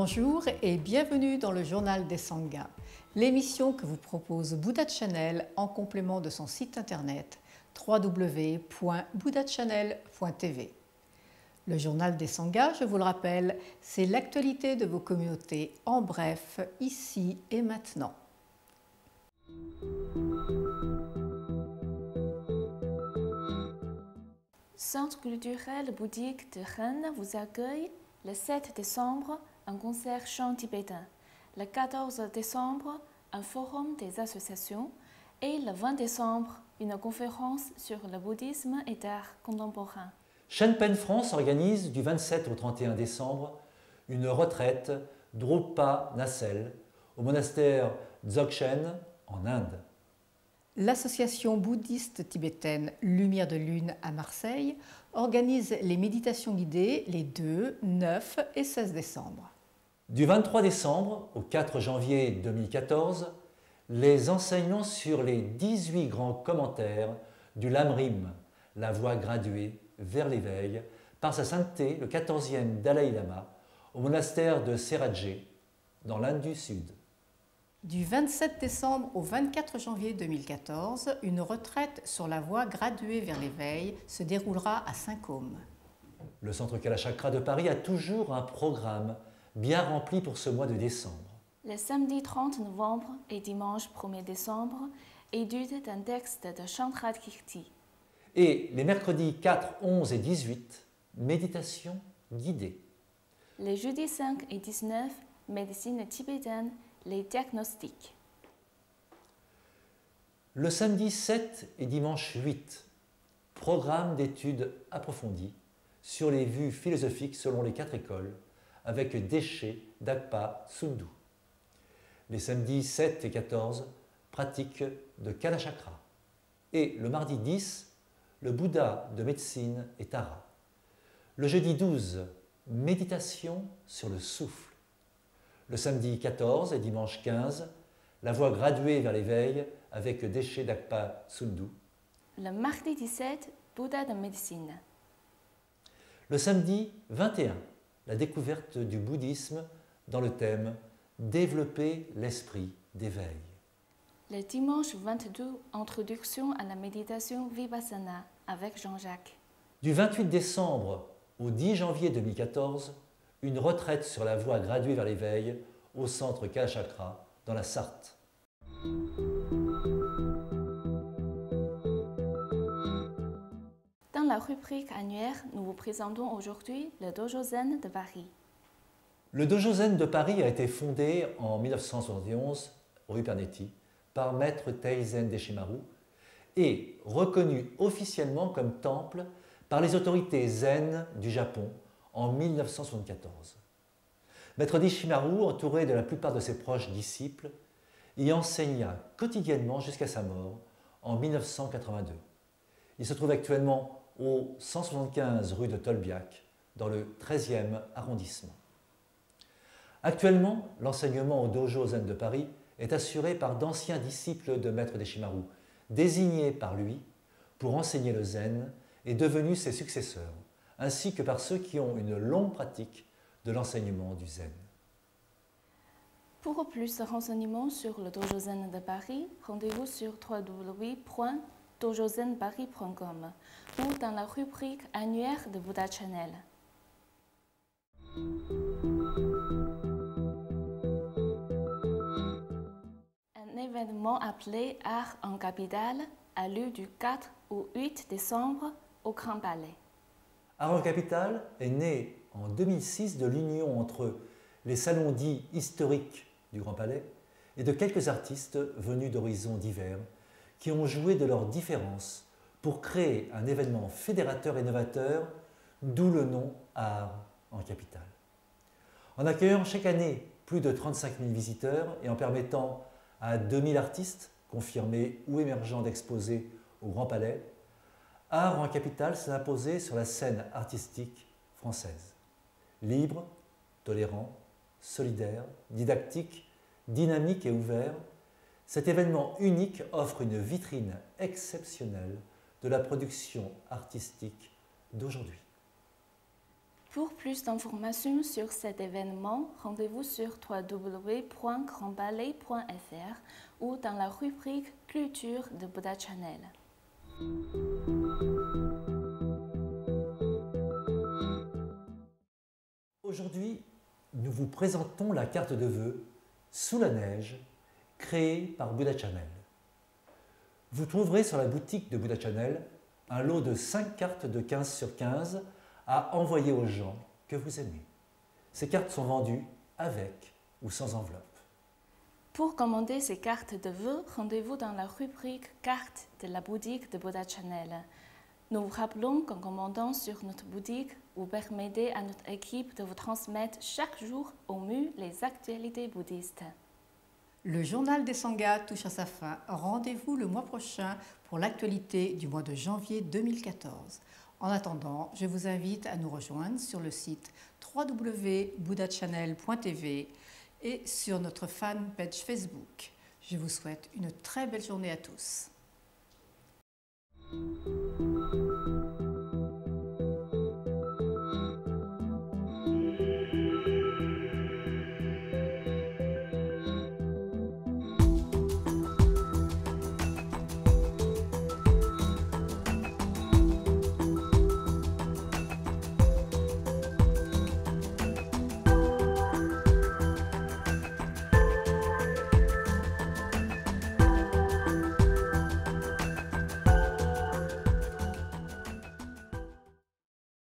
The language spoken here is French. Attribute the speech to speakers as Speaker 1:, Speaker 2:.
Speaker 1: Bonjour et bienvenue dans le Journal des Sanghas, l'émission que vous propose Buddha Channel en complément de son site internet www.buddhachannel.tv. Le Journal des Sanghas, je vous le rappelle, c'est l'actualité de vos communautés en bref, ici et maintenant.
Speaker 2: Centre culturel bouddhique de Rennes vous accueille le 7 décembre un concert chant tibétain, le 14 décembre un forum des associations et le 20 décembre une conférence sur le bouddhisme et l'art contemporain.
Speaker 3: Shenpen France organise du 27 au 31 décembre une retraite Drukpa Nassel au monastère Dzogchen en Inde.
Speaker 1: L'association bouddhiste tibétaine Lumière de Lune à Marseille organise les méditations guidées les 2, 9 et 16 décembre.
Speaker 3: Du 23 décembre au 4 janvier 2014, les enseignements sur les 18 grands commentaires du Lamrim, la voie graduée vers l'éveil, par sa sainteté le 14e Dalai Lama au monastère de Seradje, dans l'Inde du Sud.
Speaker 1: Du 27 décembre au 24 janvier 2014, une retraite sur la voie graduée vers l'éveil se déroulera à Saint-Côme.
Speaker 3: Le Centre Kalachakra de Paris a toujours un programme bien rempli pour ce mois de décembre.
Speaker 2: Le samedi 30 novembre et dimanche 1er décembre, étude d'un texte de Chandra Kirti.
Speaker 3: Et les mercredis 4, 11 et 18, méditation guidée.
Speaker 2: Les jeudis 5 et 19, médecine tibétaine, les diagnostics.
Speaker 3: Le samedi 7 et dimanche 8, programme d'études approfondies sur les vues philosophiques selon les 4 écoles, avec Déché Dagpa Sundu. Les samedis 7 et 14, pratique de Kalachakra. Et le mardi 10, le Bouddha de médecine et Tara. Le jeudi 12, méditation sur le souffle. Le samedi 14 et dimanche 15, la voie graduée vers l'éveil avec Déché Dagpa Sundu.
Speaker 2: Le mardi 17, Bouddha de médecine.
Speaker 3: Le samedi 21, la découverte du bouddhisme dans le thème « Développer l'esprit d'éveil ».
Speaker 2: Le dimanche 22, introduction à la méditation Vipassana avec Jean-Jacques.
Speaker 3: Du 28 décembre au 10 janvier 2014, une retraite sur la voie graduée vers l'éveil au centre Kalachakra dans la Sarthe.
Speaker 2: Dans la rubrique annuaire, nous vous présentons aujourd'hui le Dojo Zen de Paris.
Speaker 3: Le Dojo Zen de Paris a été fondé en 1971, rue Pernetti, par Maître Teizen Deshimaru et reconnu officiellement comme temple par les autorités zen du Japon en 1974. Maître Deshimaru, entouré de la plupart de ses proches disciples, y enseigna quotidiennement jusqu'à sa mort en 1982. Il se trouve actuellement au 175 rue de Tolbiac, dans le 13e arrondissement. Actuellement, l'enseignement au Dojo Zen de Paris est assuré par d'anciens disciples de Maître Deshimaru, désignés par lui pour enseigner le zen et devenus ses successeurs, ainsi que par ceux qui ont une longue pratique de l'enseignement du zen.
Speaker 2: Pour plus de renseignements sur le Dojo Zen de Paris, rendez-vous sur www.dojozenparis.com ou dans la rubrique annuaire de Buddha Channel. Un événement appelé Art en Capitale a lieu du 4 au 8 décembre au Grand Palais.
Speaker 3: Art en Capitale est né en 2006 de l'union entre les salons dits historiques du Grand Palais et de quelques artistes venus d'horizons divers qui ont joué de leurs différences pour créer un événement fédérateur et novateur, d'où le nom Art en Capitale. En accueillant chaque année plus de 35 000 visiteurs et en permettant à 2000 artistes confirmés ou émergents d'exposer au Grand Palais, Art en Capitale s'est imposé sur la scène artistique française. Libre, tolérant, solidaire, didactique, dynamique et ouvert, cet événement unique offre une vitrine exceptionnelle de la production artistique d'aujourd'hui.
Speaker 2: Pour plus d'informations sur cet événement, rendez-vous sur www.grandballet.fr ou dans la rubrique Culture de Buddha Channel.
Speaker 3: Aujourd'hui, nous vous présentons la carte de vœux Sous la neige, créée par Buddha Channel. Vous trouverez sur la boutique de Buddha Channel un lot de 5 cartes de 15 sur 15 à envoyer aux gens que vous aimez. Ces cartes sont vendues avec ou sans enveloppe.
Speaker 2: Pour commander ces cartes de vœux, rendez-vous dans la rubrique Cartes de la boutique de Buddha Channel. Nous vous rappelons qu'en commandant sur notre boutique, vous permettez à notre équipe de vous transmettre chaque jour au mieux les actualités bouddhistes.
Speaker 1: Le journal des Sanghas touche à sa fin. Rendez-vous le mois prochain pour l'actualité du mois de janvier 2014. En attendant, je vous invite à nous rejoindre sur le site www.buddhachannel.tv et sur notre fanpage Facebook. Je vous souhaite une très belle journée à tous.